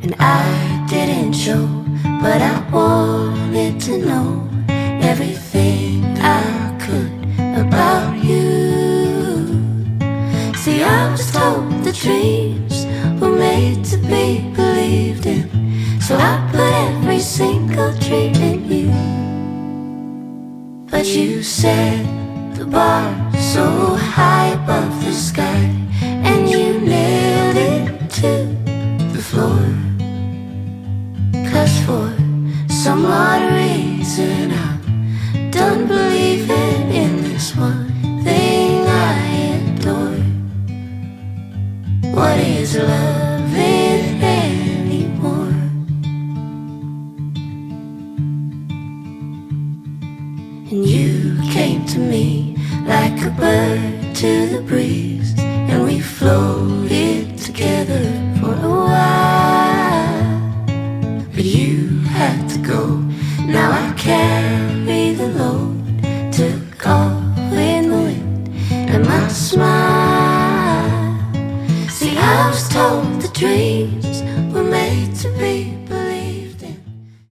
and I didn't show, but I wanted to know everything I could about you. See, I was told the dreams were made to be believed in, so I put every single dream in you. But you set the bar so high above the sky, and you nailed it to the floor. 'Cause for some odd reason I'm done believing in this one thing I adore. What is loving anymore? And you came to me like a bird to the breeze, and we floated together for a while. But you had to go, now I carry the load. Took off in the wind and my smile. See, I was told the dreams were made to be